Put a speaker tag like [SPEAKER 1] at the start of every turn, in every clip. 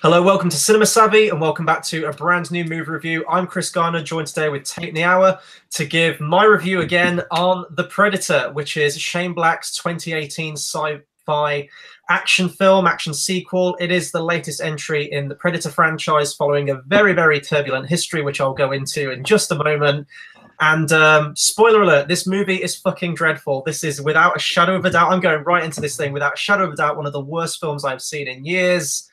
[SPEAKER 1] Hello, welcome to Cinema Savvy, and welcome back to a brand new movie review. I'm Chris Garner, joined today with Tate in the Hour to give my review again on The Predator, which is Shane Black's 2018 sci-fi action film, action sequel. It is the latest entry in the Predator franchise following a very, very turbulent history, which I'll go into in just a moment. And spoiler alert, this movie is fucking dreadful. This is, without a shadow of a doubt, I'm going right into this thing, without a shadow of a doubt, one of the worst films I've seen in years.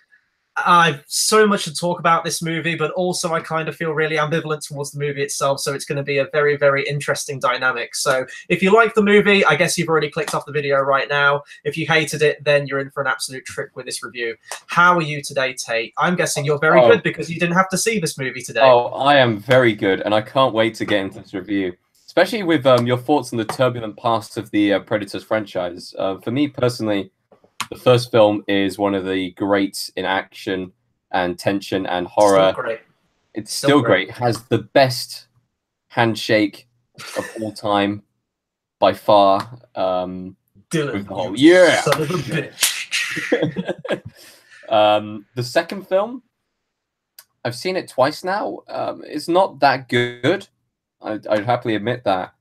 [SPEAKER 1] I've so much to talk about this movie, but also I kind of feel really ambivalent towards the movie itself, so it's going to be a very, very interesting dynamic. So if you like the movie, I guess you've already clicked off the video right now. If you hated it, then you're in for an absolute trip with this review. How are you today, Tate? I'm guessing you're very good because you didn't have to see this movie today.
[SPEAKER 2] Oh, I am very good, and I can't wait to get into this review, especially with your thoughts on the turbulent past of the Predators franchise. For me personally, the first film is one of the greats in action and tension and horror.
[SPEAKER 1] Still great.
[SPEAKER 2] It's still great. It has the best handshake of all time by far.
[SPEAKER 1] Dylan,
[SPEAKER 2] with the whole, yeah.
[SPEAKER 1] Son of a bitch.
[SPEAKER 2] The second film, I've seen it twice now. It's not that good. I'd happily admit that.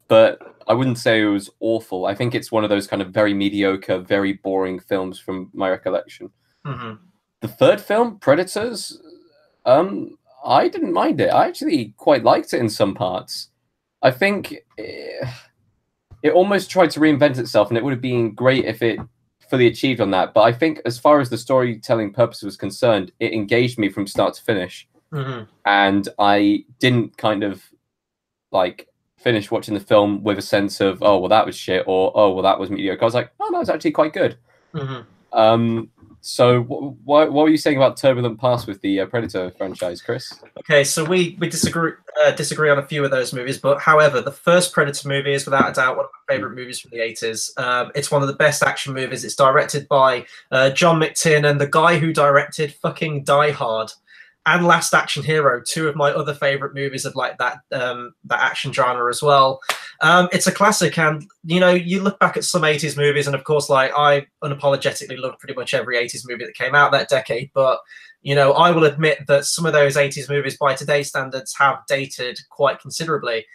[SPEAKER 2] But I wouldn't say it was awful. I think it's one of those kind of very mediocre, very boring films from my recollection.
[SPEAKER 1] Mm-hmm.
[SPEAKER 2] The third film, Predators, I didn't mind it. I actually quite liked it in some parts. I think it almost tried to reinvent itself, and it would have been great if it fully achieved on that. But I think as far as the storytelling purpose was concerned, it engaged me from start to finish.
[SPEAKER 1] Mm-hmm.
[SPEAKER 2] And I didn't kind of like finish watching the film with a sense of, oh, well, that was shit, or, oh, well, that was mediocre. I was like, oh, no, it's actually quite good.
[SPEAKER 1] Mm-hmm.
[SPEAKER 2] So what were you saying about turbulent past with the Predator franchise, Chris?
[SPEAKER 1] Okay, so we disagree on a few of those movies, but however, the first Predator movie is without a doubt one of my favorite movies from the 80s. It's one of the best action movies. It's directed by John McTiernan, the guy who directed fucking Die Hard and Last Action Hero, two of my other favorite movies of like that action genre as well. It's a classic, and you know, you look back at some 80s movies, and of course, like, I unapologetically love pretty much every 80s movie that came out that decade, but you know, I will admit that some of those 80s movies by today's standards have dated quite considerably.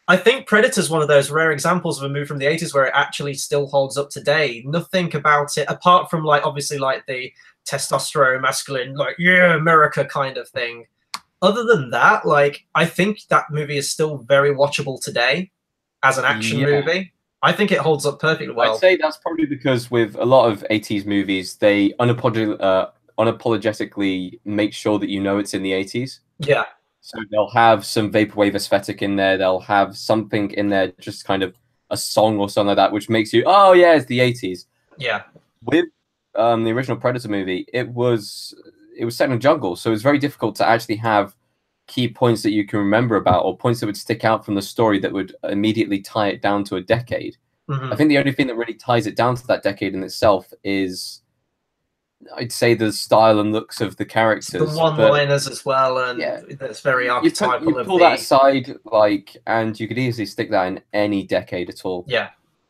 [SPEAKER 1] I think Predator's one of those rare examples of a movie from the 80s where it actually still holds up today. Nothing about it, apart from like obviously like the testosterone, masculine, like, yeah, America kind of thing. Other than that, like, I think that movie is still very watchable today as an action movie. I think it holds up perfectly well.
[SPEAKER 2] I'd say that's probably because with a lot of 80s movies, they unapologetically make sure that you know it's in the 80s.
[SPEAKER 1] Yeah.
[SPEAKER 2] So they'll have some vaporwave aesthetic in there. They'll have something in there, just kind of a song or something like that, which makes you, oh yeah, it's the 80s.
[SPEAKER 1] Yeah.
[SPEAKER 2] With the original Predator movie, it was set in a jungle, so it was very difficult to actually have key points that you can remember about, or points that would stick out from the story that would immediately tie it down to a decade.
[SPEAKER 1] Mm-hmm.
[SPEAKER 2] I think the only thing that really ties it down to that decade in itself is, I'd say, the style and looks of the characters.
[SPEAKER 1] The one-liners as well, and
[SPEAKER 2] yeah,
[SPEAKER 1] that's very archetypal.
[SPEAKER 2] You pull that aside, like, and you could easily stick that in any decade at all.
[SPEAKER 1] Yeah.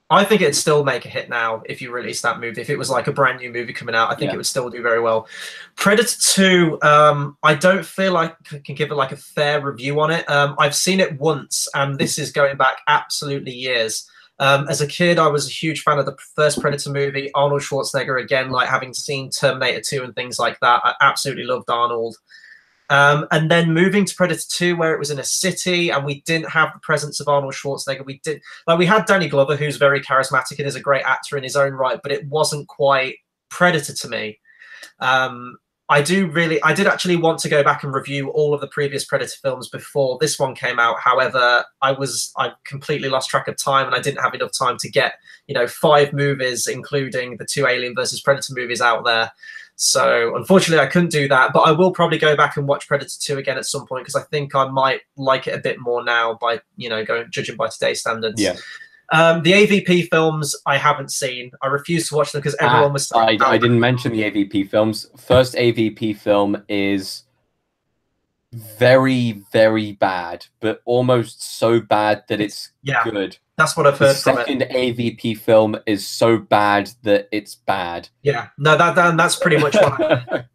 [SPEAKER 1] I think it'd still make a hit now if you released that movie. If it was like a brand new movie coming out, I think it would still do very well. Predator 2, I don't feel like I can give it like a fair review on it. I've seen it once, and this is going back absolutely years. As a kid, I was a huge fan of the first Predator movie, Arnold Schwarzenegger, again, like having seen Terminator 2 and things like that. I absolutely loved Arnold. And then moving to Predator 2, where it was in a city and we didn't have the presence of Arnold Schwarzenegger. We had Danny Glover, who's very charismatic and is a great actor in his own right, but it wasn't quite Predator to me. I did actually want to go back and review all of the previous Predator films before this one came out. However, I completely lost track of time, and I didn't have enough time to get, 5 movies, including the 2 Alien versus Predator movies out there. So unfortunately, I couldn't do that, but I will probably go back and watch Predator 2 again at some point, because I think I might like it a bit more now by, judging by today's standards.
[SPEAKER 2] Yeah.
[SPEAKER 1] The AVP films I haven't seen. I refuse to watch them because everyone was.
[SPEAKER 2] I didn't mention the AVP films. First AVP film is very, very bad, but almost so bad that it's good.
[SPEAKER 1] That's what I've heard from it.
[SPEAKER 2] The second AVP film is so bad that it's bad.
[SPEAKER 1] Yeah, no, that's pretty much what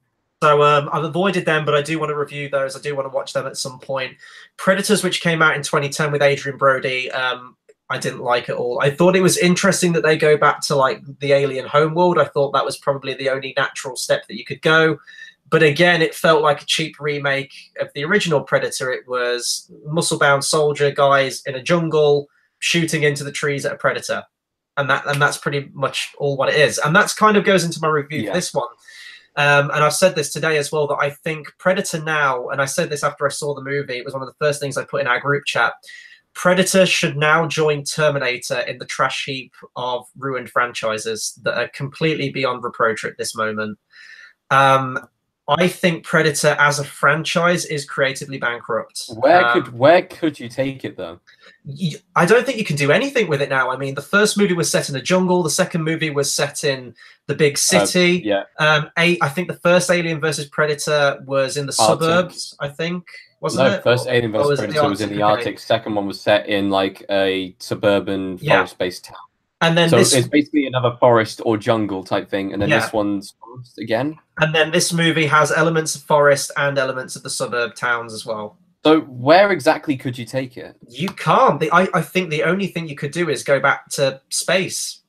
[SPEAKER 1] So I've avoided them, but I do want to review those. I do want to watch them at some point. Predators, which came out in 2010 with Adrian Brody, I didn't like at all. I thought it was interesting that they go back to like the alien homeworld. I thought that was probably the only natural step that you could go. But again, it felt like a cheap remake of the original Predator. It was muscle-bound soldier guys in a jungle shooting into the trees at a predator. And that's pretty much all what it is. And that's kind of goes into my review for this one. And I've said this today as well, that I think Predator now, and I said this after I saw the movie, it was one of the first things I put in our group chat, Predator should now join Terminator in the trash heap of ruined franchises that are completely beyond reproach at this moment. I think Predator as a franchise is creatively bankrupt.
[SPEAKER 2] Where could you take it though?
[SPEAKER 1] I don't think you can do anything with it now. I mean, the first movie was set in a jungle. The second movie was set in the big city. I think the first Alien versus Predator was in the suburbs, I think. Wasn't it?
[SPEAKER 2] First Alien versus Predator was in the Arctic. Second one was set in like a suburban forest-based town.
[SPEAKER 1] And then
[SPEAKER 2] it's basically another forest or jungle type thing. And then this one's forest again.
[SPEAKER 1] And then this movie has elements of forest and elements of the suburb towns as well.
[SPEAKER 2] So where exactly could you take it?
[SPEAKER 1] You can't. I think the only thing you could do is go back to space.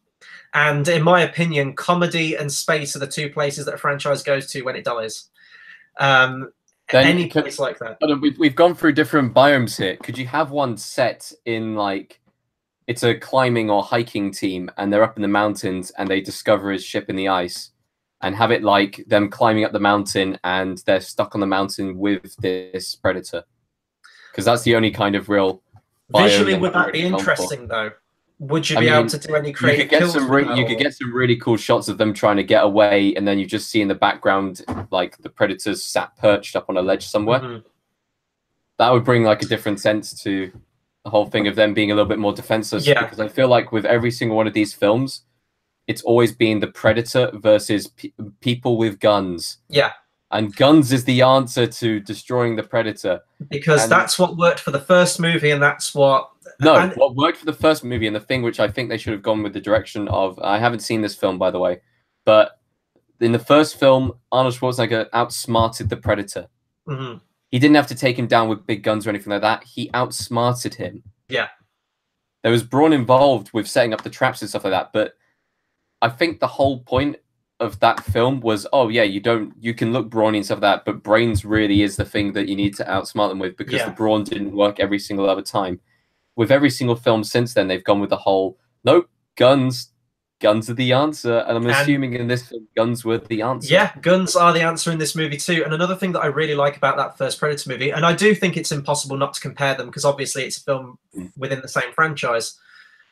[SPEAKER 1] And in my opinion, comedy and space are the two places that a franchise goes to when it dies. Any place like that.
[SPEAKER 2] We've gone through different biomes here. Could you have one set in like, it's a climbing or hiking team and they're up in the mountains and they discover his ship in the ice, and have it like them climbing up the mountain and they're stuck on the mountain with this predator? Because that's the only kind of real
[SPEAKER 1] visually. Would that be interesting though? Would you be able to do any creative kills?
[SPEAKER 2] You could get some really cool shots of them trying to get away, and then you just see in the background like the predators sat perched up on a ledge somewhere. That would bring like a different sense to the whole thing of them being a little bit more defenseless. Because I feel like with every single one of these films, it's always been the predator versus people with guns. And guns is the answer to destroying the predator.
[SPEAKER 1] Because that's what worked for the first movie, and that's what...
[SPEAKER 2] what worked for the first movie, and the thing which I think they should have gone with the direction of... I haven't seen this film, by the way, but in the first film, Arnold Schwarzenegger outsmarted the predator. He didn't have to take him down with big guns or anything like that. He outsmarted him. There was brawn involved with setting up the traps and stuff like that, but I think the whole point of that film was, you can look brawny and stuff like that, but brains really is the thing that you need to outsmart them with, because the brawn didn't work every single other time. With every single film since then, they've gone with the whole, nope, guns are the answer. And I'm assuming in this film, guns were the answer.
[SPEAKER 1] Guns are the answer in this movie too. And another thing that I really like about that first Predator movie, and I do think it's impossible not to compare them, because obviously it's a film within the same franchise,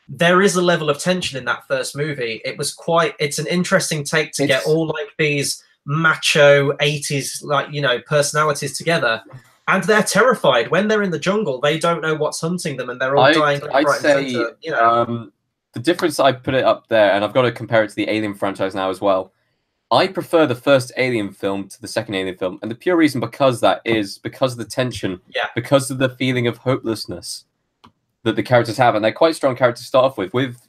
[SPEAKER 1] there is a level of tension in that first movie. It's an interesting take to get all like these macho 80s, like, personalities together. And they're terrified. When they're in the jungle, they don't know what's hunting them, and they're all dying.
[SPEAKER 2] I'd say the difference, I put it up there, and I've got to compare it to the Alien franchise now as well. I prefer the first Alien film to the second Alien film, and the pure reason because of the tension, because of the feeling of hopelessness that the characters have, and they're quite strong characters to start off with. With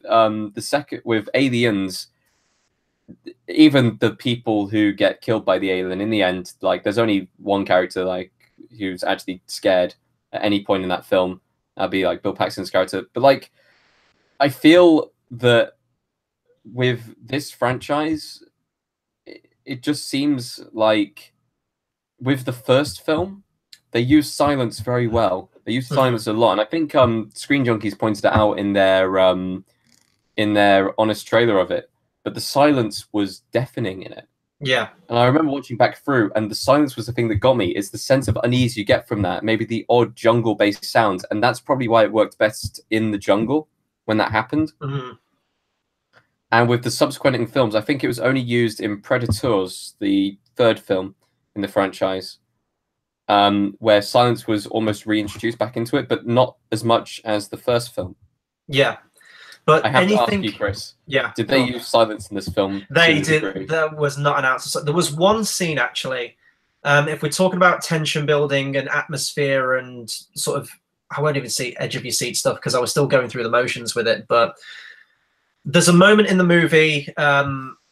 [SPEAKER 2] Aliens, even the people who get killed by the alien in the end, like there's only one character like who's actually scared at any point in that film. That'd be like Bill Paxton's character. But like, I feel that with this franchise, it just seems like with the first film, they use silence very well. They use silence a lot, and I think Screen Junkies pointed it out in their honest trailer of it. But the silence was deafening in it. And I remember watching back through, and the silence was the thing that got me. It's the sense of unease you get from that, maybe the odd jungle-based sounds, and that's probably why it worked best in the jungle when that happened. And with the subsequent films, I think it was only used in Predators, the third film in the franchise, where silence was almost reintroduced back into it, but not as much as the first film.
[SPEAKER 1] But
[SPEAKER 2] I have to ask you, Chris. Did they use silence in this film?
[SPEAKER 1] They did. There was not an answer. There was one scene actually. If we're talking about tension building and atmosphere and sort of, I won't even see edge of your seat stuff because I was still going through the motions with it. But there's a moment in the movie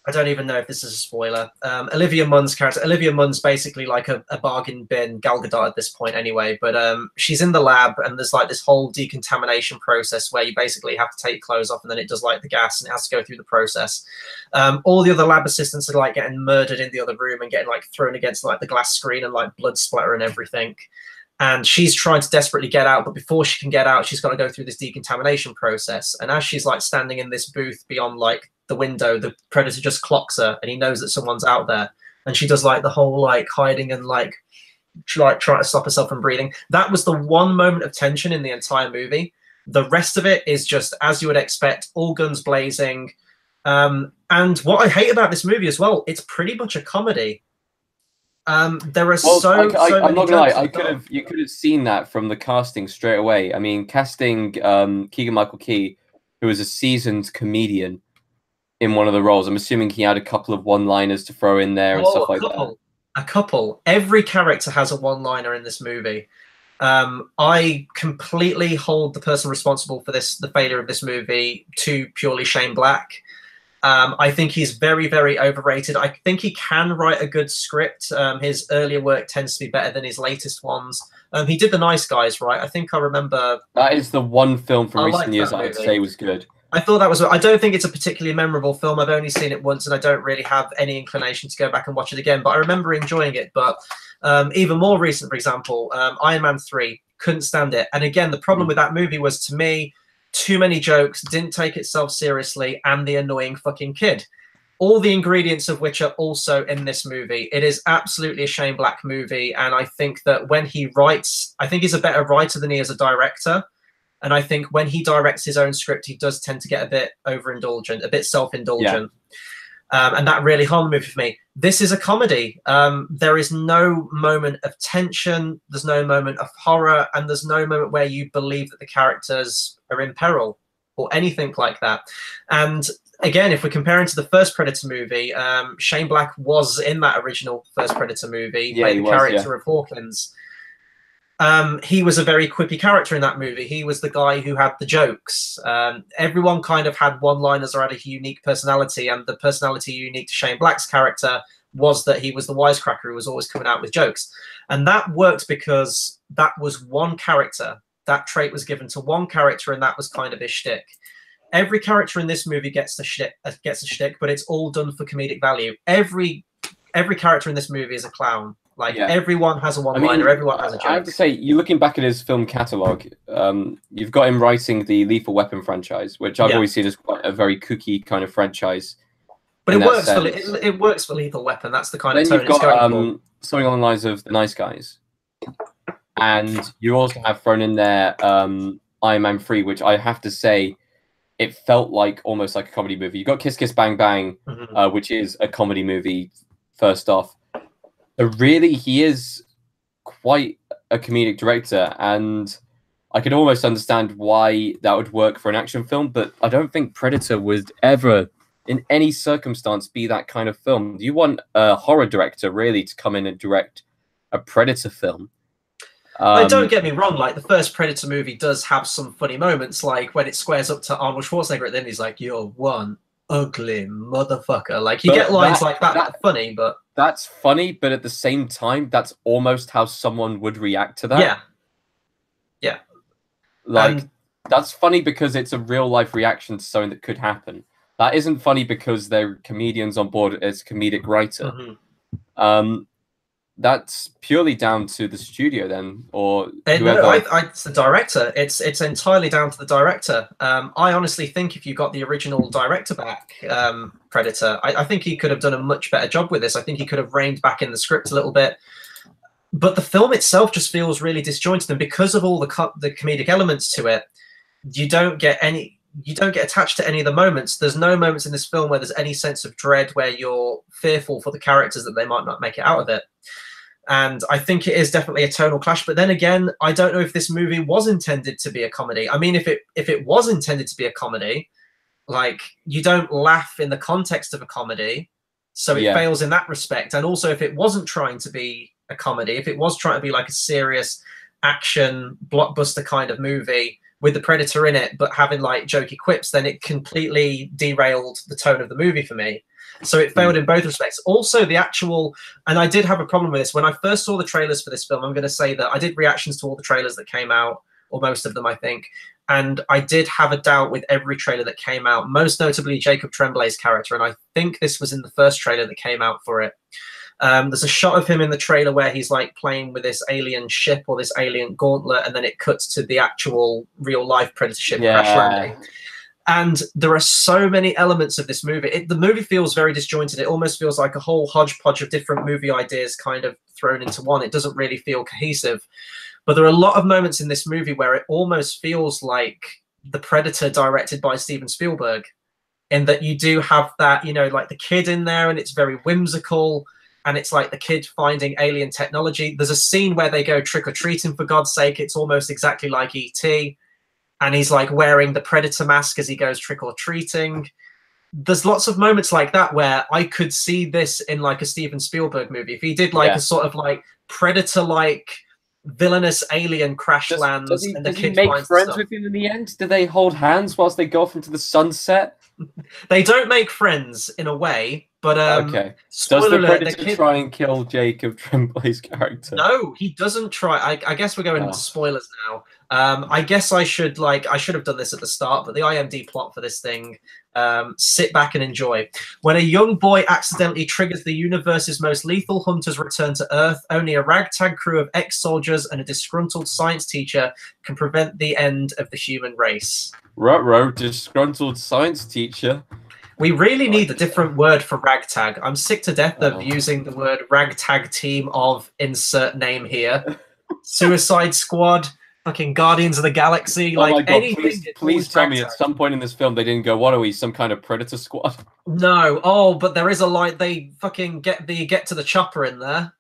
[SPEAKER 1] I don't even know if this is a spoiler. Olivia Munn's character. Olivia Munn's basically like a bargain bin Gal Gadot at this point, anyway. But she's in the lab, and there's like this whole decontamination process where you basically have to take your clothes off, and then it does like the gas, and it has to go through the process. All the other lab assistants are like getting murdered in the other room and getting like thrown against like the glass screen and like blood splatter and everything. And she's trying to desperately get out, but before she can get out, she's got to go through this decontamination process. And as she's like standing in this booth beyond like the window, the predator just clocks her, and he knows that someone's out there. And she does like the whole like hiding and like trying to stop herself from breathing. That was the one moment of tension in the entire movie. The rest of it is just as you would expect, all guns blazing. And what I hate about this movie as well, it's pretty much a comedy. There are
[SPEAKER 2] I'm not gonna lie. You could have seen that from the casting straight away. I mean, casting Keegan-Michael Key, who is a seasoned comedian, in one of the roles. I'm assuming he had a couple of one-liners to throw in there and stuff like that.
[SPEAKER 1] A couple. Every character has a one-liner in this movie. I completely hold the person responsible for the failure of this movie to purely Shane Black. I think he's very, very overrated. I think he can write a good script. His earlier work tends to be better than his latest ones. He did The Nice Guys, right? I think I remember...
[SPEAKER 2] That is the one film from recent years I would say was good.
[SPEAKER 1] I thought that was... I don't think it's a particularly memorable film. I've only seen it once, and I don't really have any inclination to go back and watch it again. But I remember enjoying it. But even more recent, for example, Iron Man 3, couldn't stand it. And again, the problem with that movie was, to me, too many jokes, didn't take itself seriously, and the annoying fucking kid. All the ingredients of which are also in this movie. It is absolutely a Shane Black movie, and I think that when he writes, I think he's a better writer than he is a director. And I think when he directs his own script, he does tend to get a bit overindulgent, a bit self-indulgent. Yeah. And that really harmed the movie for me. This is a comedy. There is no moment of tension. There's no moment of horror. And there's no moment where you believe that the characters are in peril or anything like that. And again, if we're comparing to the first Predator movie, Shane Black was in that original first Predator movie, playing the character of Hawkins. He was a very quippy character in that movie. He was the guy who had the jokes. Everyone kind of had one-liners or had a unique personality, and the personality unique to Shane Black's character was that he was the wisecracker who was always coming out with jokes. And that worked because that was one character. That trait was given to one character, and that was kind of his shtick. Every character in this movie gets a shtick, but it's all done for comedic value. Every character in this movie is a clown. Like, everyone has a one-liner, everyone has a joke.
[SPEAKER 2] I have to say, you're looking back at his film catalogue, you've got him writing the Lethal Weapon franchise, which I've always seen as quite a very kooky kind of franchise.
[SPEAKER 1] But it works for Lethal Weapon. That's the kind of tone
[SPEAKER 2] it's going for. Something along the lines of The Nice Guys. And you also have thrown in there Iron Man 3, which I have to say, it felt like almost like a comedy movie. You got Kiss Kiss Bang Bang, which is a comedy movie, first off. Really, he is quite a comedic director, and I could almost understand why that would work for an action film, but I don't think Predator would ever, in any circumstance, be that kind of film. You want a horror director, really, to come in and direct a Predator film.
[SPEAKER 1] Don't get me wrong, like, the first Predator movie does have some funny moments, like when it squares up to Arnold Schwarzenegger at the end, he's like, "You're one ugly motherfucker." Like, you get lines like that are funny, but...
[SPEAKER 2] That's funny, but at the same time, that's almost how someone would react to that.
[SPEAKER 1] Yeah.
[SPEAKER 2] Like, that's funny because it's a real-life reaction to something that could happen. That isn't funny because they're comedians on board as a comedic writer. That's purely down to the studio then, or whoever.
[SPEAKER 1] No, it's the director. It's entirely down to the director. I honestly think if you got the original director back, Predator, I think he could have done a much better job with this. I think he could have reined back in the script a little bit. But the film itself just feels really disjointed, and because of all the comedic elements to it, you don't get attached to any of the moments. There's no moments in this film where there's any sense of dread, where you're fearful for the characters that they might not make it out of it. And I think it is definitely a tonal clash. But then again, I don't know if this movie was intended to be a comedy. I mean, if it was intended to be a comedy, like, you don't laugh in the context of a comedy, so it fails in that respect. And also, if it wasn't trying to be a comedy, if it was trying to be like a serious action blockbuster kind of movie with the Predator in it, but having like jokey quips, then it completely derailed the tone of the movie for me. So it failed in both respects. Also, the actual, and I did have a problem with this when I first saw the trailers for this film. I'm going to say that I did reactions to all the trailers that came out, or most of them, I think. And I did have a doubt with every trailer that came out, most notably Jacob Tremblay's character. And I think this was in the first trailer that came out for it. There's a shot of him in the trailer where he's like playing with this alien ship or this alien gauntlet, and then it cuts to the actual real life Predator ship crash landing. And there are so many elements of this movie. The movie feels very disjointed. It almost feels like a whole hodgepodge of different movie ideas kind of thrown into one. It doesn't really feel cohesive. But there are a lot of moments in this movie where it almost feels like The Predator directed by Steven Spielberg, in that you do have that, you know, like the kid in there, and it's very whimsical, and it's like the kid finding alien technology. There's a scene where they go trick-or-treating, for God's sake. It's almost exactly like E.T., and he's like wearing the Predator mask as he goes trick-or-treating. There's lots of moments like that where I could see this in like a Steven Spielberg movie. If he did like a sort of like Predator-like villainous alien crash lands, and the kid
[SPEAKER 2] make friends with him in the end? Do they hold hands whilst they go off into the sunset?
[SPEAKER 1] They don't make friends in a way, but
[SPEAKER 2] okay. Does the Predator try and kill Jacob Tremblay's character?
[SPEAKER 1] No, he doesn't try. I guess we're going into spoilers now. I guess I should have done this at the start, but the IMD plot for this thing, sit back and enjoy. When a young boy accidentally triggers the universe's most lethal hunters return to Earth, only a ragtag crew of ex-soldiers and a disgruntled science teacher can prevent the end of the human race.
[SPEAKER 2] Ruh-roh, disgruntled science teacher.
[SPEAKER 1] We really need a different word for ragtag. I'm sick to death of using the word ragtag team of insert name here. Suicide Squad, fucking Guardians of the Galaxy, like
[SPEAKER 2] my God,
[SPEAKER 1] anything.
[SPEAKER 2] Please tell me at some point in this film they didn't go, what are we, some kind of Predator squad?
[SPEAKER 1] No. Oh, but there is a line. They fucking get to the chopper in there.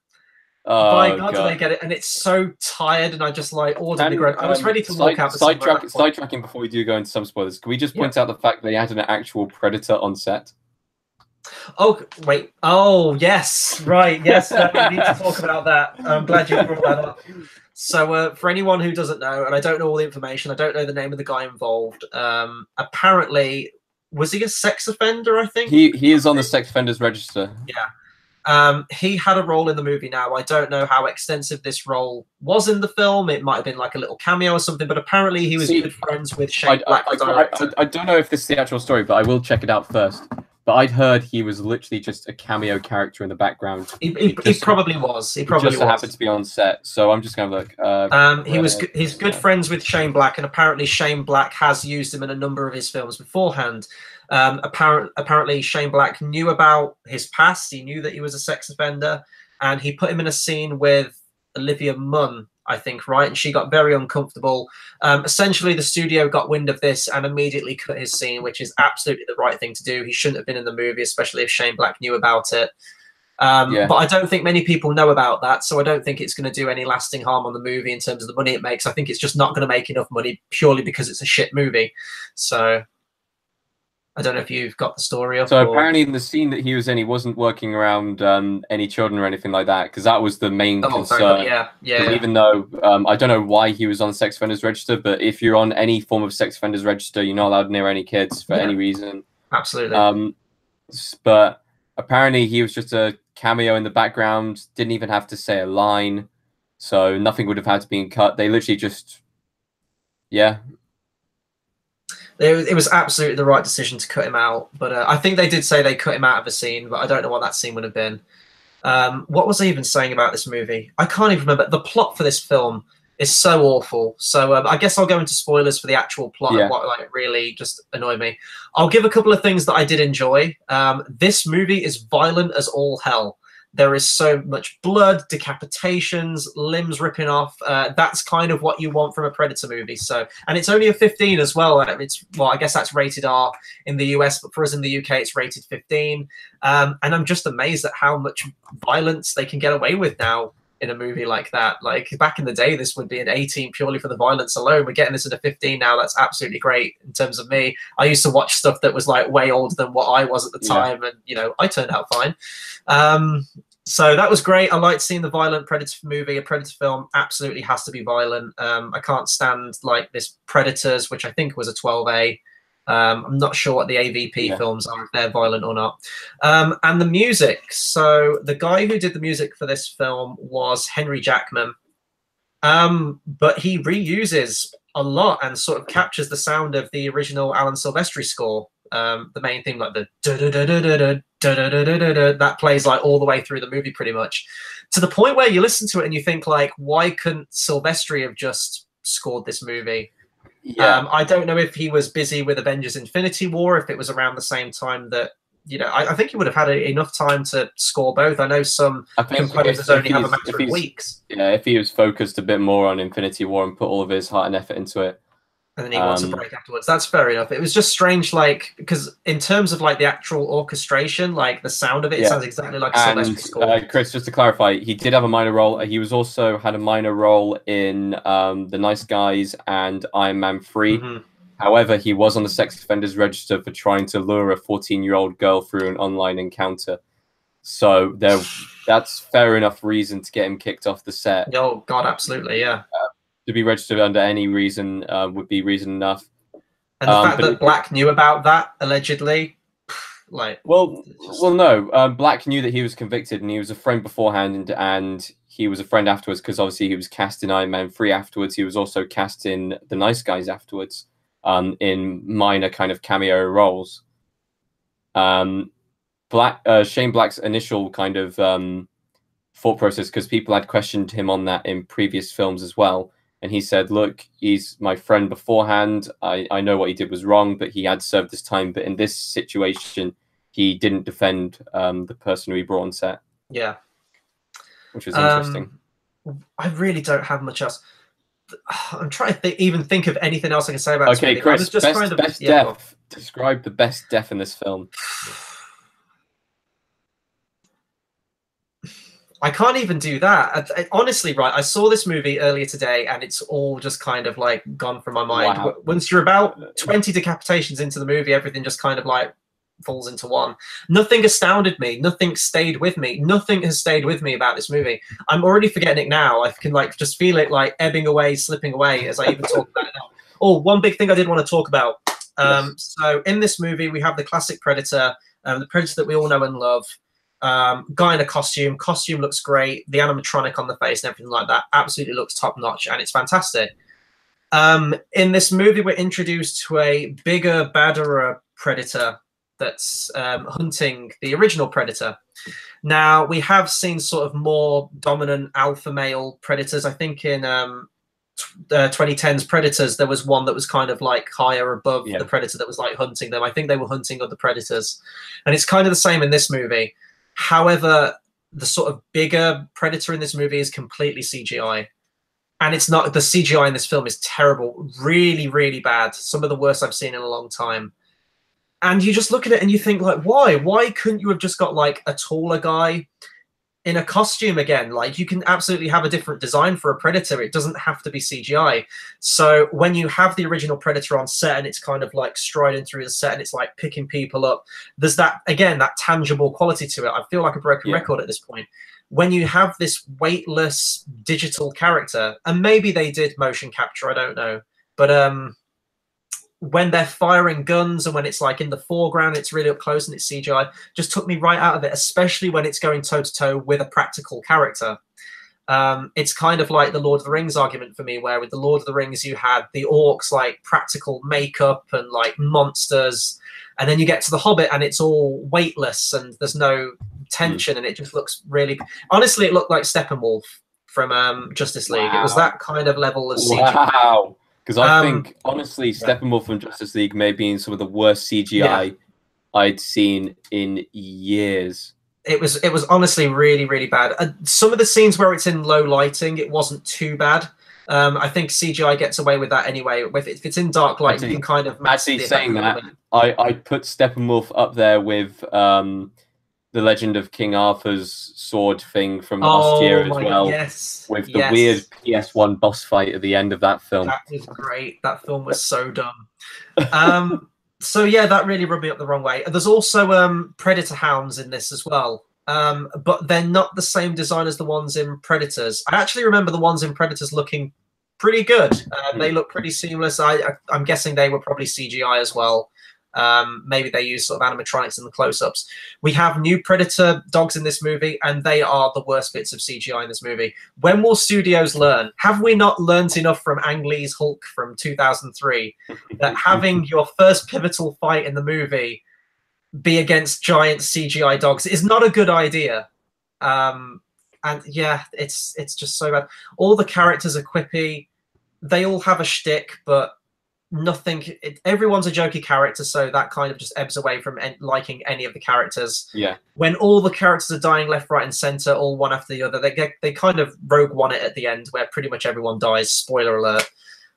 [SPEAKER 2] Oh,
[SPEAKER 1] by God, do they get it? And it's so tired, and I just like ordered the ground. I was ready to walk out.
[SPEAKER 2] Sidetracking before we do go into some spoilers, can we just point out the fact they had an actual Predator on set?
[SPEAKER 1] Oh, wait. Oh, yes. Right. Yes. We need to talk about that. I'm glad you brought that up. So for anyone who doesn't know, and I don't know all the information, I don't know the name of the guy involved. Apparently, was he a sex offender, I think?
[SPEAKER 2] He is on the sex offenders register.
[SPEAKER 1] Yeah. He had a role in the movie. Now, I don't know how extensive this role was in the film. It might have been like a little cameo or something, but apparently he was good friends with Shane Black, the director.
[SPEAKER 2] I don't know if this is the actual story, but I will check it out first. But I'd heard he was literally just a cameo character in the background.
[SPEAKER 1] He probably was. He probably
[SPEAKER 2] just happened to be on set. So I'm just going to look.
[SPEAKER 1] He's good friends with Shane Black, and apparently Shane Black has used him in a number of his films beforehand. Apparently Shane Black knew about his past. He knew that he was a sex offender, and he put him in a scene with Olivia Munn, I think, right? And she got very uncomfortable. Essentially, the studio got wind of this and immediately cut his scene, which is absolutely the right thing to do. He shouldn't have been in the movie, especially if Shane Black knew about it. But I don't think many people know about that, so I don't think it's going to do any lasting harm on the movie in terms of the money it makes. I think it's just not going to make enough money purely because it's a shit movie. So I don't know if you've got the story up.
[SPEAKER 2] So apparently in the scene that he was in, he wasn't working around any children or anything like that, because that was the main concern.
[SPEAKER 1] Yeah.
[SPEAKER 2] Even though I don't know why he was on the sex offenders register, but if you're on any form of sex offenders register, you're not allowed near any kids for any reason.
[SPEAKER 1] Absolutely.
[SPEAKER 2] But apparently he was just a cameo in the background, didn't even have to say a line, so nothing would have had to be cut. They literally just,
[SPEAKER 1] It was absolutely the right decision to cut him out, but I think they did say they cut him out of a scene, but I don't know what that scene would have been. What was I even saying about this movie? I can't even remember. The plot for this film is so awful. So I guess I'll go into spoilers for the actual plot and what like really just annoyed me. I'll give a couple of things that I did enjoy. This movie is violent as all hell. There is so much blood, decapitations, limbs ripping off. That's kind of what you want from a Predator movie. So, and it's only a 15 as well. Well, I guess that's rated R in the US, but for us in the UK, it's rated 15. And I'm just amazed at how much violence they can get away with now in a movie like that. Like back in the day, this would be an 18 purely for the violence alone. We're getting this at a 15 now. That's absolutely great in terms of me. I used to watch stuff that was like way older than what I was at the time, and you know, I turned out fine. So that was great. I liked seeing the violent Predator movie. A Predator film absolutely has to be violent. I can't stand like this Predators, which I think was a 12A. I'm not sure what the AVP films are, if they're violent or not. And the music. So the guy who did the music for this film was Henry Jackman. But he reuses a lot and sort of captures the sound of the original Alan Silvestri score. The main theme, like the that plays like all the way through the movie pretty much, to the point where you listen to it and you think like, why couldn't Silvestri have just scored this movie? I don't know if he was busy with Avengers Infinity War, if it was around the same time that, you know, I think he would have had enough time to score both. I know some composers only have a matter of weeks.
[SPEAKER 2] Yeah, if he was focused a bit more on Infinity War and put all of his heart and effort into it.
[SPEAKER 1] And then he wants a break afterwards. That's fair enough. It was just strange, like, because in terms of like the actual orchestration, like the sound of it, it sounds exactly like a Silvestri score.
[SPEAKER 2] Chris, just to clarify, he did have a minor role. He was also had a minor role in The Nice Guys and Iron Man 3. However, he was on the sex offenders register for trying to lure a 14-year-old girl through an online encounter. So that's fair enough reason to get him kicked off the set.
[SPEAKER 1] Oh God, absolutely, yeah.
[SPEAKER 2] To be registered under any reason would be reason enough.
[SPEAKER 1] And the fact that Black knew about that, allegedly, like...
[SPEAKER 2] Well, no. Black knew that he was convicted, and he was a friend beforehand, and he was a friend afterwards, because obviously he was cast in Iron Man 3 afterwards. He was also cast in The Nice Guys afterwards, in minor kind of cameo roles. Shane Black's initial kind of thought process, because people had questioned him on that in previous films as well, and he said, look, he's my friend beforehand. I know what he did was wrong, but he had served his time. But in this situation, he didn't defend the person who he brought on set.
[SPEAKER 1] Yeah.
[SPEAKER 2] Which was interesting.
[SPEAKER 1] I really don't have much else. I'm trying to even think of anything else I can say about this movie.
[SPEAKER 2] Chris, best death. Describe the best death in this film.
[SPEAKER 1] I can't even do that. Honestly, right, I saw this movie earlier today and it's all just kind of like gone from my mind. Wow. Once you're about 20 decapitations into the movie, everything just kind of like falls into one. Nothing astounded me. Nothing stayed with me. Nothing has stayed with me about this movie. I'm already forgetting it now. I can like just feel it like ebbing away, slipping away as I even talk about it now. Oh, one big thing I did want to talk about. So in this movie, we have the classic Predator, the Predator that we all know and love. Guy in a costume looks great. The animatronic on the face and everything like that absolutely looks top notch, and it's fantastic. In this movie, we're introduced to a bigger, badder Predator that's hunting the original Predator. Now, we have seen sort of more dominant alpha male predators. I think in 2010's Predators, there was one that was kind of like higher above the Predator that was like hunting them. I think they were hunting other predators. And it's kind of the same in this movie. However, the sort of bigger Predator in this movie is completely CGI. And it's not, the CGI in this film is terrible, really, really bad. Some of the worst I've seen in a long time. And you just look at it and you think, like, why? Why couldn't you have just got, like, a taller guy in a costume again? Like, you can absolutely have a different design for a Predator. It doesn't have to be CGI. So when you have the original Predator on set and it's kind of, like, striding through the set and it's, like, picking people up, there's that, again, that tangible quality to it. I feel like a broken record at this point. When you have this weightless digital character, and maybe they did motion capture, I don't know, but when they're firing guns and when it's like in the foreground, it's really up close and it's CGI, just took me right out of it, especially when it's going toe-to-toe with a practical character. It's kind of like the Lord of the Rings argument for me, where with the Lord of the Rings, you had the orcs, like practical makeup and like monsters. And then you get to the Hobbit and it's all weightless and there's no tension and it just looks really... Honestly, it looked like Steppenwolf from Justice League. It was that kind of level of CGI.
[SPEAKER 2] Wow. Because I think, honestly, Steppenwolf from Justice League may be some of the worst CGI I'd seen in years.
[SPEAKER 1] It was honestly really, really bad. Some of the scenes where it's in low lighting, it wasn't too bad. I think CGI gets away with that anyway. If it's in dark light, you can kind of...
[SPEAKER 2] Actually, saying that, I'd put Steppenwolf up there with the Legend of King Arthur's sword thing from last year as well.
[SPEAKER 1] Yes.
[SPEAKER 2] With the weird PS1 boss fight at the end of that film.
[SPEAKER 1] That was great. That film was so dumb. So yeah, that really rubbed me up the wrong way. There's also Predator hounds in this as well. But they're not the same design as the ones in Predators. I actually remember the ones in Predators looking pretty good. They look pretty seamless. I'm guessing they were probably CGI as well. Maybe they use sort of animatronics in the close-ups. We have new Predator dogs in this movie, and they are the worst bits of CGI in this movie. When will studios learn? Have we not learnt enough from Ang Lee's Hulk from 2003 that having your first pivotal fight in the movie be against giant CGI dogs is not a good idea? And yeah, it's just so bad. All the characters are quippy. They all have a shtick, but nothing. Everyone's a jokey character, so that kind of just ebbs away from liking any of the characters.
[SPEAKER 2] Yeah.
[SPEAKER 1] When all the characters are dying left, right, and center, all one after the other, they kind of Rogue One it at the end, where pretty much everyone dies. Spoiler alert.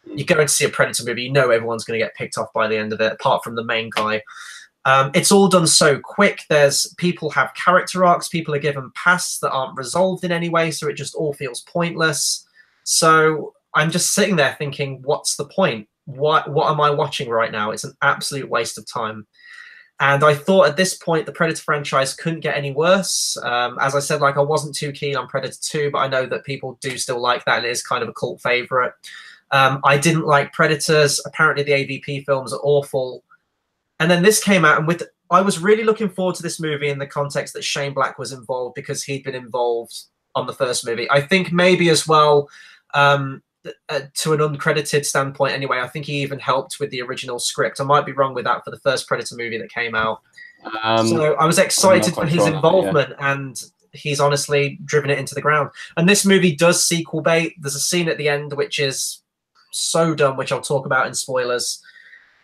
[SPEAKER 1] You go and see a Predator movie, you know everyone's going to get picked off by the end of it, apart from the main guy. It's all done so quick. People have character arcs. People are given pasts that aren't resolved in any way, so it just all feels pointless. So I'm just sitting there thinking, what's the point? What am I watching right now? It's an absolute waste of time. And I thought at this point the Predator franchise couldn't get any worse. As I said, like, I wasn't too keen on Predator 2, but I know that people do still like that, and it is kind of a cult favorite. I didn't like Predators. Apparently the AVP films are awful. And then this came out, and I was really looking forward to this movie in the context that Shane Black was involved, because he'd been involved on the first movie. I think maybe as well, to an uncredited standpoint anyway, I think he even helped with the original script. I might be wrong with that for the first Predator movie that came out. So I was excited for his involvement, and he's honestly driven it into the ground. And this movie does sequel bait. There's a scene at the end which is so dumb, which I'll talk about in spoilers.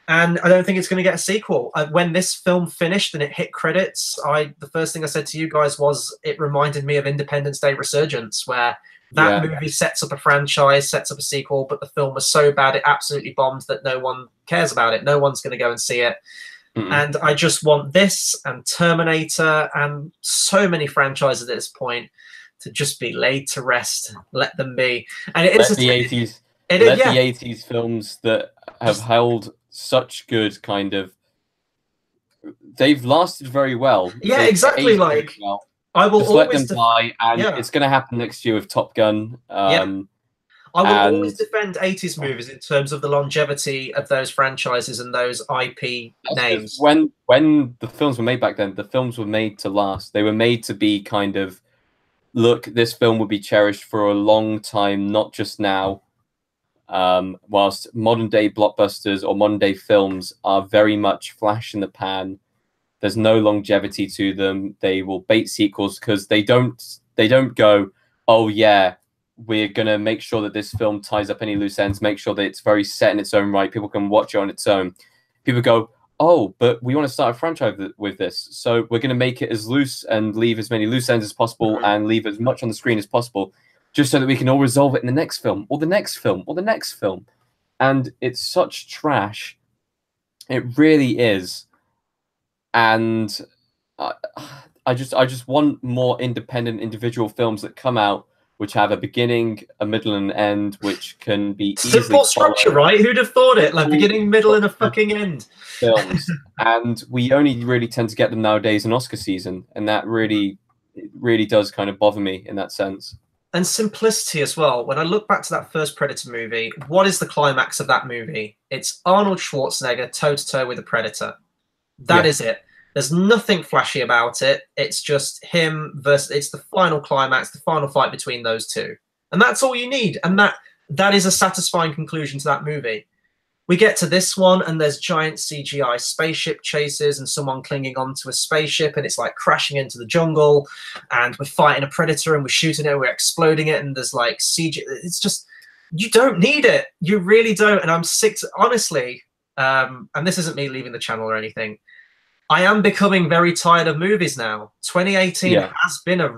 [SPEAKER 1] And I don't think it's going to get a sequel. When this film finished and it hit credits, the first thing I said to you guys was it reminded me of Independence Day Resurgence, where that movie sets up a franchise, sets up a sequel, but the film was so bad it absolutely bombed that no one cares about it. No one's going to go and see it. And I just want this and Terminator and so many franchises at this point to just be laid to rest. Let them be. And it is
[SPEAKER 2] the 80s. Let the 80s films that have held such good kind of, they've lasted very well.
[SPEAKER 1] Yeah, exactly. Like, well. I will
[SPEAKER 2] just let them die, and it's going to happen next year with Top Gun.
[SPEAKER 1] I will always defend 80s movies in terms of the longevity of those franchises and those IP names.
[SPEAKER 2] When the films were made back then, the films were made to last. They were made to be kind of, look, this film will be cherished for a long time, not just now. Whilst modern day blockbusters or modern day films are very much flash in the pan, there's no longevity to them. They will bait sequels because they don't go, oh yeah, we're gonna make sure that this film ties up any loose ends, make sure that it's very set in its own right, people can watch it on its own. People go, oh, but we want to start a franchise with this, so we're gonna make it as loose and leave as many loose ends as possible and leave as much on the screen as possible, just so that we can all resolve it in the next film or the next film or the next film. And it's such trash. It really is. And I just want more independent individual films that come out which have a beginning, a middle, and an end, which can be easily
[SPEAKER 1] simple structure, right? Who'd have thought it? Like beginning, middle, and a fucking end.
[SPEAKER 2] Films. And we only really tend to get them nowadays in Oscar season, and that really does kind of bother me in that sense.
[SPEAKER 1] And simplicity as well. When I look back to that first Predator movie, what is the climax of that movie? It's Arnold Schwarzenegger toe-to-toe with a Predator. That is it. There's nothing flashy about it. It's just him versus, it's the final climax, the final fight between those two. And that's all you need. And that is a satisfying conclusion to that movie. We get to this one, and there's giant CGI spaceship chases and someone clinging onto a spaceship, and it's like crashing into the jungle, and we're fighting a predator, and we're shooting it, we're exploding it, and there's like CG. It's just, you don't need it. You really don't. And I'm sick to, honestly, and this isn't me leaving the channel or anything, I am becoming very tired of movies now. 2018 has been a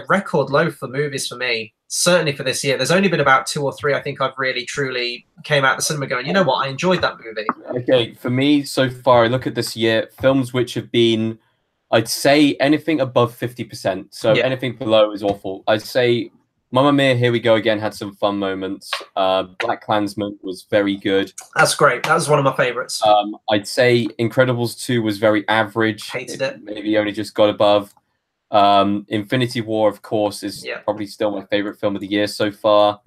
[SPEAKER 1] record low for movies for me, certainly for this year. There's only been about 2 or 3 I think I've really truly came out of the cinema going, you know what, I enjoyed that movie.
[SPEAKER 2] Okay, for me so far, I look at this year, films which have been, I'd say anything above 50%. So anything below is awful. I'd say Mamma Mia, Here We Go Again had some fun moments. Black Klansman was very good.
[SPEAKER 1] That's great. That was one of my favorites.
[SPEAKER 2] I'd say Incredibles 2 was very average.
[SPEAKER 1] Hated it.
[SPEAKER 2] Maybe only just got above. Infinity War, of course, is probably still my favorite film of the year so far.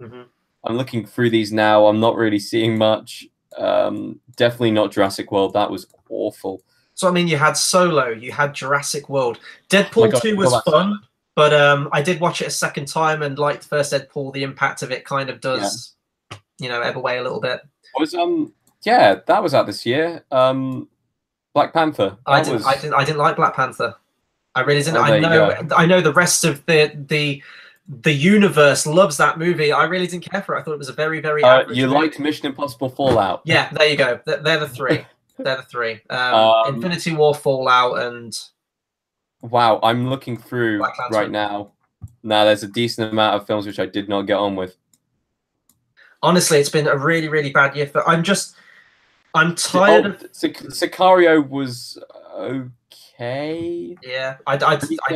[SPEAKER 2] I'm looking through these now. I'm not really seeing much. Definitely not Jurassic World. That was awful.
[SPEAKER 1] So I mean, you had Solo, you had Jurassic World.
[SPEAKER 2] Oh my
[SPEAKER 1] Deadpool
[SPEAKER 2] God,
[SPEAKER 1] 2 was fun, but I did watch it a second time, and like the first Deadpool, the impact of it kind of does, ebb away a little bit.
[SPEAKER 2] Was yeah, that was out this year. Black Panther.
[SPEAKER 1] I didn't like Black Panther. I really didn't.
[SPEAKER 2] Oh, there you go.
[SPEAKER 1] I know the rest of the universe loves that movie. I really didn't care for it. I thought it was a very, very average
[SPEAKER 2] you
[SPEAKER 1] movie.
[SPEAKER 2] liked Mission Impossible Fallout.
[SPEAKER 1] Yeah, there you go. They're the three. They're the three. Infinity War, Fallout, and
[SPEAKER 2] wow, I'm looking through right now. Now, there's a decent amount of films which I did not get on with.
[SPEAKER 1] Honestly, it's been a really, really bad year. But I'm tired of.
[SPEAKER 2] Sicario was okay.
[SPEAKER 1] Yeah, I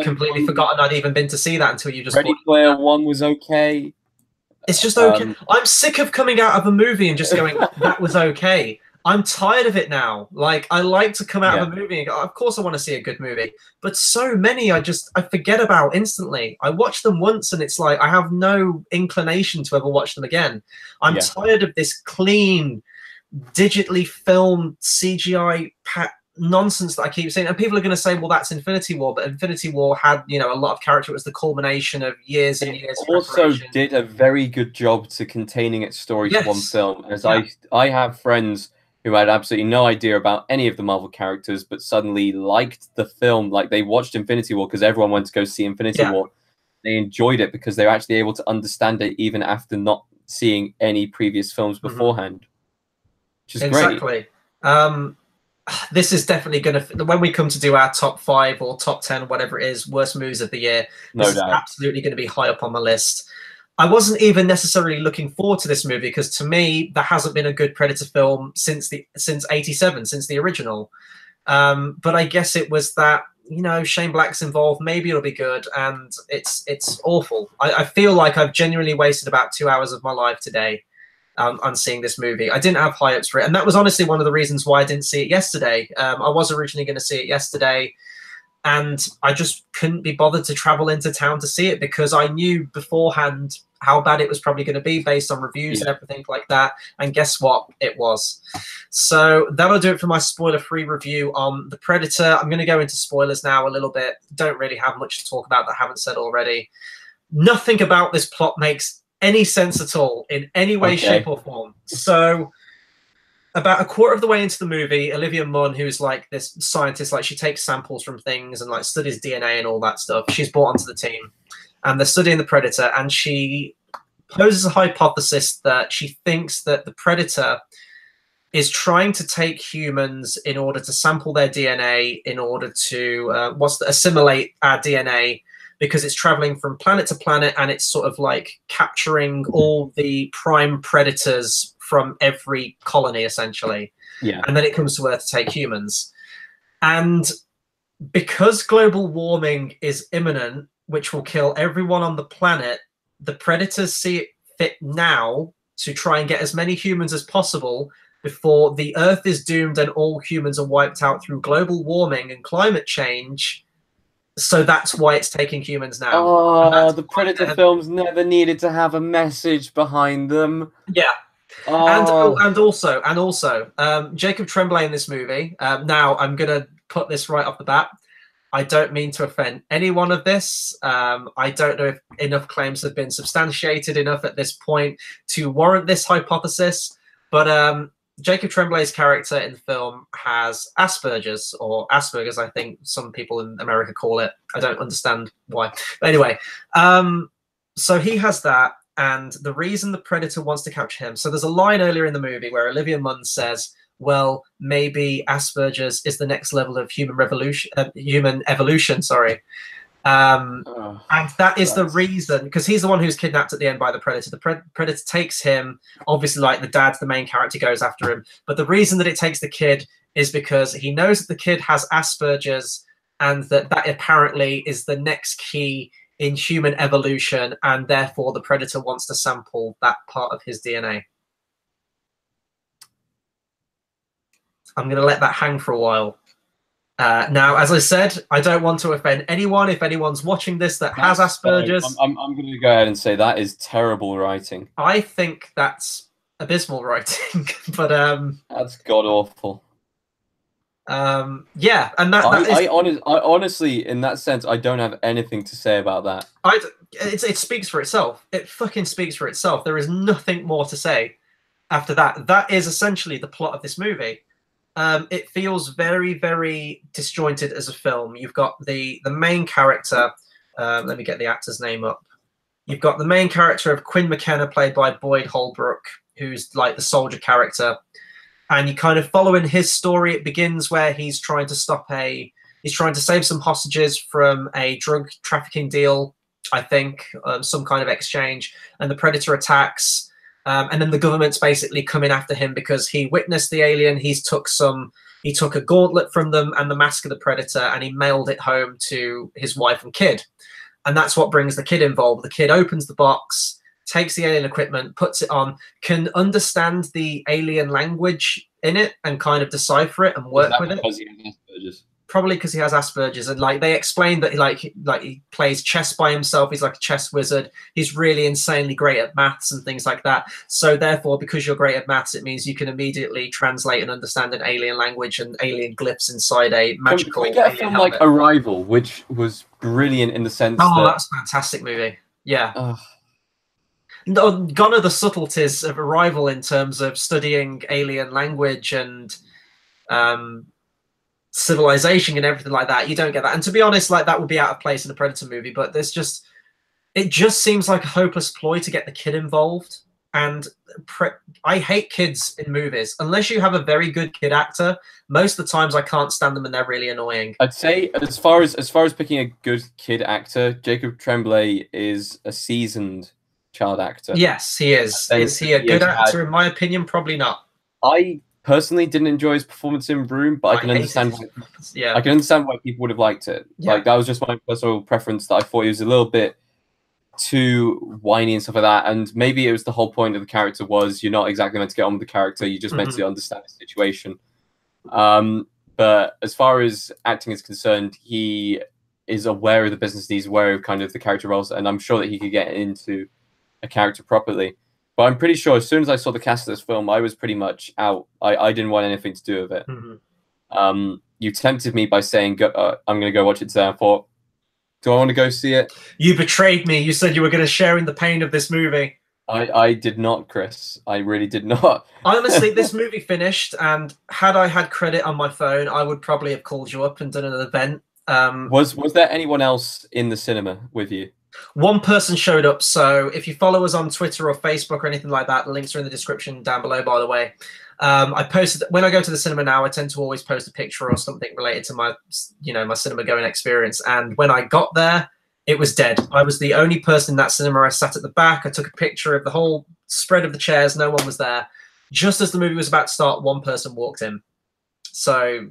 [SPEAKER 1] completely forgotten I'd even been to see that until you just.
[SPEAKER 2] Ready Player One was okay.
[SPEAKER 1] It's just okay. I'm sick of coming out of a movie and just going, that was okay. I'm tired of it now. Like, I like to come out of a movie and go, of course I want to see a good movie. But so many I forget about instantly. I watch them once and it's like I have no inclination to ever watch them again. I'm tired of this clean, digitally filmed CGI nonsense that I keep saying. And people are going to say, well, that's Infinity War. But Infinity War had, a lot of character. It was the culmination of years and years of
[SPEAKER 2] also did a very good job to containing its story to one film. As I have friends who had absolutely no idea about any of the Marvel characters, but suddenly liked the film. Like, they watched Infinity War because everyone went to go see Infinity War. They enjoyed it because they were actually able to understand it even after not seeing any previous films beforehand. Which is great.
[SPEAKER 1] This is definitely going to, when we come to do our top 5 or top 10, whatever it is, worst movies of the year, this is absolutely going to be high up on my list. I wasn't even necessarily looking forward to this movie because, to me, there hasn't been a good Predator film since '87, since the original. But I guess it was that, Shane Black's involved. Maybe it'll be good, and it's awful. I feel like I've genuinely wasted about 2 hours of my life today on seeing this movie. I didn't have high hopes for it, and that was honestly one of the reasons why I didn't see it yesterday. I was originally going to see it yesterday, and I just couldn't be bothered to travel into town to see it because I knew beforehand how bad it was probably going to be based on reviews and everything like that. And guess what? It was. So that'll do it for my spoiler-free review on The Predator. I'm going to go into spoilers now a little bit. Don't really have much to talk about that I haven't said already. Nothing about this plot makes any sense at all in any way, shape, or form. So about a quarter of the way into the movie, Olivia Munn, who's like this scientist, like she takes samples from things and like studies DNA and all that stuff. She's brought onto the team, and they're studying the Predator, and she poses a hypothesis that she thinks that the Predator is trying to take humans in order to sample their DNA, in order to assimilate our DNA, because it's traveling from planet to planet and it's sort of like capturing all the prime predators from every colony, essentially. And then it comes to Earth to take humans. And because global warming is imminent, which will kill everyone on the planet, the predators see it fit now to try and get as many humans as possible before the Earth is doomed and all humans are wiped out through global warming and climate change. So that's why it's taking humans now.
[SPEAKER 2] Oh, the Predator films never needed to have a message behind them.
[SPEAKER 1] Yeah. Oh. And also, Jacob Tremblay in this movie. Now, I'm going to put this right off the bat. I don't mean to offend anyone of this. I don't know if enough claims have been substantiated enough at this point to warrant this hypothesis. But Jacob Tremblay's character in the film has Asperger's, or Asperger's, I think some people in America call it. I don't understand why. But anyway, so he has that. And the reason the Predator wants to capture him, so there's a line earlier in the movie where Olivia Munn says, well, maybe Asperger's is the next level of human evolution, sorry. And that is the reason, because he's the one who's kidnapped at the end by the Predator. The Predator takes him, obviously, like the dad, the main character, goes after him. But the reason that it takes the kid is because he knows that the kid has Asperger's, and that apparently is the next key in human evolution, and therefore the Predator wants to sample that part of his DNA. I'm going to let that hang for a while. Now, as I said, I don't want to offend anyone. If anyone's watching this that has Asperger's,
[SPEAKER 2] I'm going to go ahead and say that is terrible writing.
[SPEAKER 1] I think that's abysmal writing. But
[SPEAKER 2] that's god awful.
[SPEAKER 1] Yeah, and
[SPEAKER 2] I honestly, in that sense, I don't have anything to say about that.
[SPEAKER 1] It speaks for itself. It fucking speaks for itself. There is nothing more to say after that. That is essentially the plot of this movie. It feels very, very disjointed as a film. You've got the main character. Let me get the actor's name up. You've got the main character of Quinn McKenna, played by Boyd Holbrook, who's like the soldier character, and you kind of follow in his story. It begins where he's trying to save some hostages from a drug trafficking deal, I think, some kind of exchange, and the Predator attacks. And then the government's basically coming after him because he witnessed the alien. He took a gauntlet from them and the mask of the Predator, and he mailed it home to his wife and kid. And that's what brings the kid involved. The kid opens the box, takes the alien equipment, puts it on, can understand the alien language in it and kind of decipher it and work with it.
[SPEAKER 2] Because he has Asperger's?
[SPEAKER 1] Probably because he has Asperger's, and like they explained that he plays chess by himself. He's like a chess wizard. He's really insanely great at maths and things like that. So therefore, because you're great at maths, it means you can immediately translate and understand an alien language and alien glyphs inside a magical.
[SPEAKER 2] Can we get a film like Arrival, which was brilliant in the sense
[SPEAKER 1] that's a fantastic movie. Yeah. Gone are the subtleties of Arrival in terms of studying alien language and civilization and everything like that. You don't get that, and to be honest, like that would be out of place in a Predator movie. But it just seems like a hopeless ploy to get the kid involved. And I hate kids in movies unless you have a very good kid actor. Most of the times, I can't stand them, and they're really annoying.
[SPEAKER 2] I'd say as far as picking a good kid actor, Jacob Tremblay is a seasoned child actor.
[SPEAKER 1] Yes, he is. Is he a good actor? In my opinion, probably not.
[SPEAKER 2] I personally didn't enjoy his performance in Room, but I can understand. I can understand why people would have liked it. Yeah. Like that was just my personal preference. That I thought he was a little bit too whiny and stuff like that. And maybe it was the whole point of the character was you're not exactly meant to get on with the character. You're just meant to understand the situation. But as far as acting is concerned, he is aware of the business. He's aware of kind of the character roles, and I'm sure that he could get into a character properly. But I'm pretty sure as soon as I saw the cast of this film, I was pretty much out. I didn't want anything to do with it. You tempted me by saying, I'm going to go watch it today. I thought, do I want to go see it?
[SPEAKER 1] You betrayed me. You said you were going to share in the pain of this movie.
[SPEAKER 2] I did not, Chris. I really did not.
[SPEAKER 1] Honestly, this movie finished, and had I had credit on my phone, I would probably have called you up and done an event.
[SPEAKER 2] Was there anyone else in the cinema with you?
[SPEAKER 1] One person showed up, so if you follow us on Twitter or Facebook or anything like that, the links are in the description down below, by the way. I posted, when I go to the cinema now, I tend to always post a picture or something related to my, my cinema going experience. And when I got there, it was dead. I was the only person in that cinema. I sat at the back. I took a picture of the whole spread of the chairs. No one was there. Just as the movie was about to start, one person walked in. So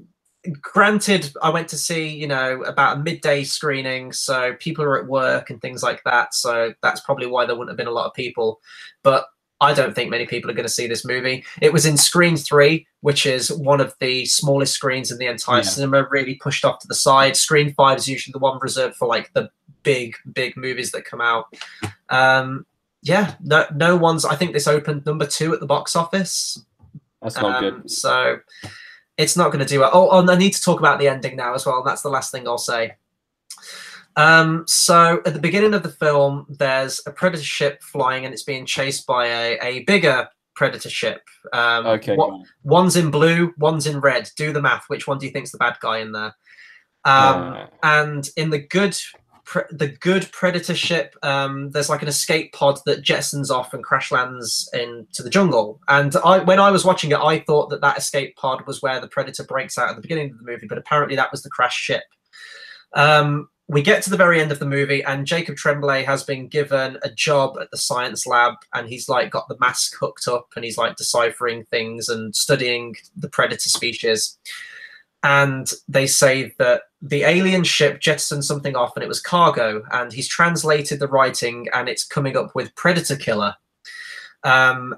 [SPEAKER 1] granted, I went to see, about a midday screening, so people are at work and things like that. So that's probably why there wouldn't have been a lot of people. But I don't think many people are going to see this movie. It was in Screen 3, which is one of the smallest screens in the entire cinema, really pushed off to the side. Screen 5 is usually the one reserved for like the big movies that come out. No one's. I think this opened number 2 at the box office.
[SPEAKER 2] That's not good.
[SPEAKER 1] So it's not going to do it. Oh, and I need to talk about the ending now as well. And that's the last thing I'll say. So at the beginning of the film, there's a Predator ship flying, and it's being chased by a bigger Predator ship.
[SPEAKER 2] Okay.
[SPEAKER 1] One's in blue, one's in red. Do the math. Which one do you think's the bad guy in there? And in the good Predator ship, there's like an escape pod that jettisons off and crash lands into the jungle. And when I was watching it, I thought that escape pod was where the Predator breaks out at the beginning of the movie, but apparently that was the crash ship. We get to the very end of the movie, and Jacob Tremblay has been given a job at the science lab, and he's like got the mask hooked up, and he's like deciphering things and studying the Predator species. And they say that the alien ship jettisoned something off, and it was cargo, and he's translated the writing, and it's coming up with Predator Killer.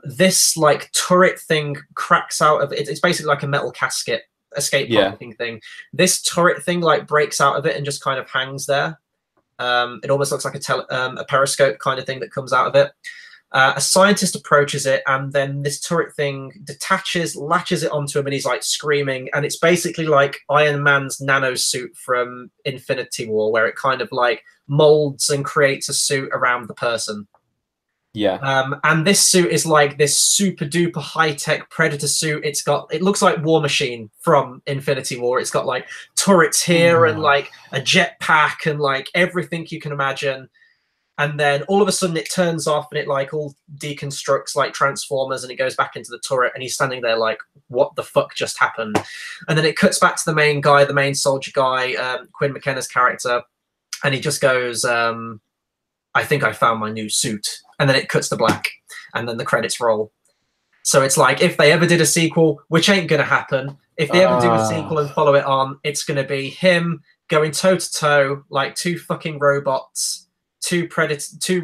[SPEAKER 1] This like turret thing cracks out of it. It's basically like a metal casket. escape pod looking thing. This turret thing like breaks out of it and just kind of hangs there. It almost looks like a periscope kind of thing that comes out of it. A scientist approaches it, and then this turret thing detaches, latches it onto him, and he's like screaming. And it's basically like Iron Man's nano suit from Infinity War, where it kind of like molds and creates a suit around the person.
[SPEAKER 2] Yeah.
[SPEAKER 1] And this suit is like this super duper high tech Predator suit. It looks like War Machine from Infinity War. It's got like turrets here and like a jetpack and like everything you can imagine. And then all of a sudden it turns off and it like all deconstructs like Transformers, and it goes back into the turret, and he's standing there like, what the fuck just happened? And then it cuts back to the main guy, the main soldier guy, Quinn McKenna's character, and he just goes, I think I found my new suit. And then it cuts to black, and then the credits roll. So it's like, if they ever did a sequel, which ain't going to happen, if they ever do a sequel and follow it on, it's going to be him going toe-to-toe like two fucking robots, two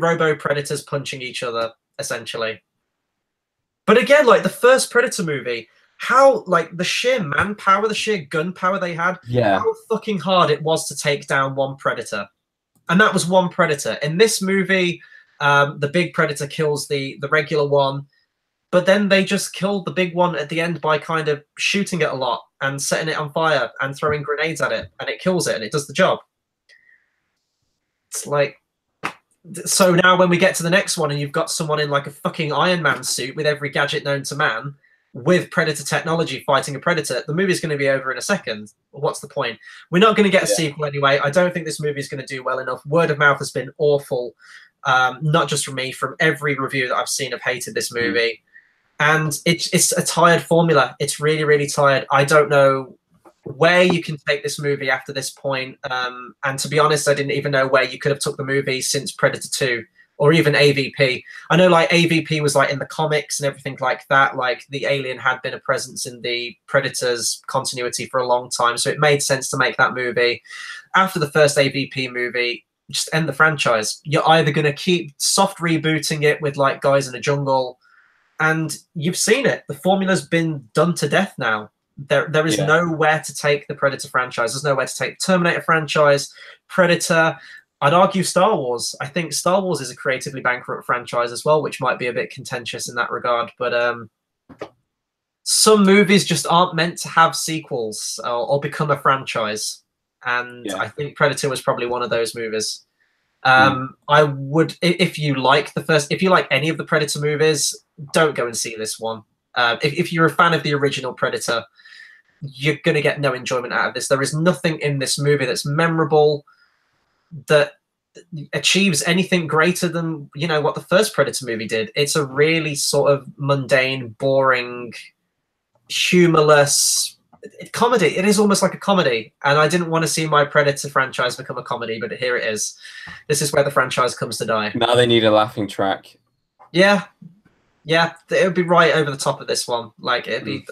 [SPEAKER 1] robo-predators punching each other, essentially. But again, like the first Predator movie, how, like, the sheer manpower, the sheer gunpowder they had, how fucking hard it was to take down one Predator. And that was one Predator. In this movie, the big Predator kills the regular one, but then they just killed the big one at the end by kind of shooting it a lot and setting it on fire and throwing grenades at it, and it kills it and it does the job. It's like, so now when we get to the next one and you've got someone in like a fucking Iron Man suit with every gadget known to man with Predator technology fighting a Predator, the movie's going to be over in a second. What's the point? We're not going to get a sequel anyway. I don't think this movie is going to do well enough. Word of mouth has been awful. Not just from me, from every review that I've seen have hated this movie. And it's a tired formula. It's really, really tired. I don't know where you can take this movie after this point. And to be honest, I didn't even know where you could have took the movie since Predator 2 or even AVP. I know like AVP was like in the comics and everything like that. Like the alien had been a presence in the Predators continuity for a long time. So it made sense to make that movie. After the first AVP movie, just end the franchise. You're either going to keep soft rebooting it with like Guys in a Jungle, and you've seen it. The formula's been done to death now. There is nowhere to take the Predator franchise. There's nowhere to take the Terminator franchise, Predator. I'd argue Star Wars. I think Star Wars is a creatively bankrupt franchise as well, which might be a bit contentious in that regard. But some movies just aren't meant to have sequels or become a franchise. And I think Predator was probably one of those movies. I would, if you like any of the Predator movies, don't go and see this one. If you're a fan of the original Predator, you're going to get no enjoyment out of this. There is nothing in this movie that's memorable, that achieves anything greater than, you know, what the first Predator movie did. It's a really sort of mundane, boring, humorless comedy. It is almost like a comedy, and I didn't want to see my Predator franchise become a comedy, but here it is. This is where the franchise comes to die.
[SPEAKER 2] Now they need a laughing track.
[SPEAKER 1] Yeah, it would be right over the top of this one. Like, it'd be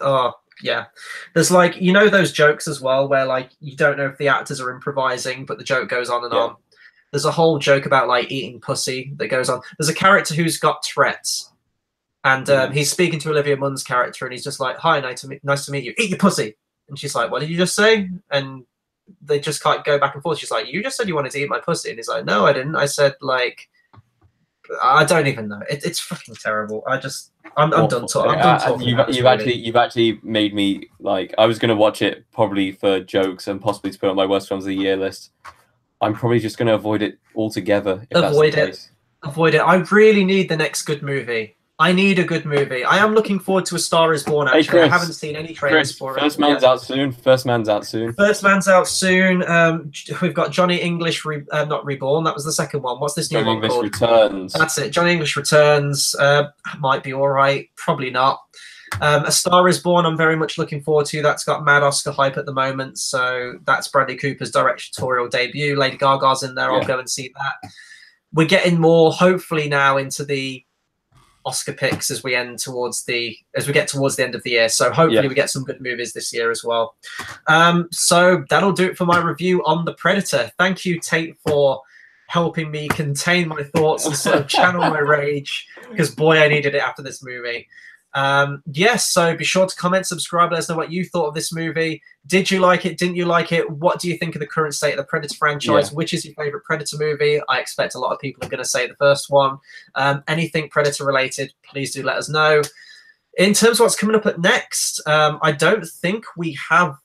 [SPEAKER 1] there's like, you know, those jokes as well where like you don't know if the actors are improvising, but the joke goes on and on. There's a whole joke about like eating pussy that goes on. There's a character who's got Tourette's, and he's speaking to Olivia Munn's character, and he's just like, "Hi, nice to meet you. Eat your pussy." And she's like, "What did you just say?" And they just can't go back and forth. She's like, "You just said you wanted to eat my pussy," and he's like, "No, I didn't. I said like, I don't even know. It's fucking terrible. I'm done talking.
[SPEAKER 2] You've actually made me like. I was gonna watch it probably for jokes and possibly to put on my worst films of the year list. I'm probably just gonna avoid it altogether.
[SPEAKER 1] Avoid it. I really need the next good movie. I need a good movie. I am looking forward to A Star Is Born, actually. Hey, Chris, I haven't seen any trailers for it.
[SPEAKER 2] First Man's out soon. First Man's out soon.
[SPEAKER 1] We've got Johnny English, not Reborn. That was the second one. What's this new one called?
[SPEAKER 2] Johnny English Returns.
[SPEAKER 1] That's it. Johnny English Returns. Might be all right. Probably not. A Star Is Born, I'm very much looking forward to. That's got mad Oscar hype at the moment. So that's Bradley Cooper's directorial debut. Lady Gaga's in there. I'll go and see that. We're getting more, hopefully, now into the Oscar picks as we get towards the end of the year. So hopefully we get some good movies this year as well. So that'll do it for my review on The Predator. Thank you, Tate, for helping me contain my thoughts and sort of channel my rage, because boy, I needed it after this movie. Yes, so be sure to comment, subscribe, let us know what you thought of this movie. Did you like it? Didn't you like it? What do you think of the current state of the Predator franchise? Which is your favorite Predator movie? I expect a lot of people are going to say the first one. Anything Predator related, please do let us know. In terms of what's coming up at next, I don't think we have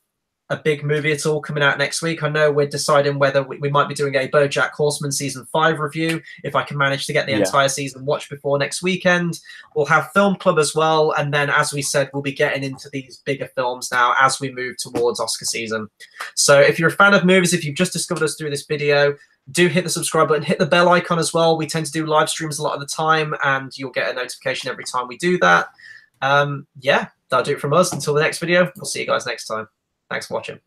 [SPEAKER 1] a big movie at all coming out next week. I know we're deciding whether we might be doing a BoJack Horseman season 5 review, if I can manage to get the entire season watched before next weekend. We'll have Film Club as well, and then, as we said, we'll be getting into these bigger films now as we move towards Oscar season. So if you're a fan of movies, if you've just discovered us through this video, do hit the subscribe button, hit the bell icon as well. We tend to do live streams a lot of the time, and you'll get a notification every time we do that. Yeah, that'll do it from us. Until the next video, we'll see you guys next time. Thanks for watching.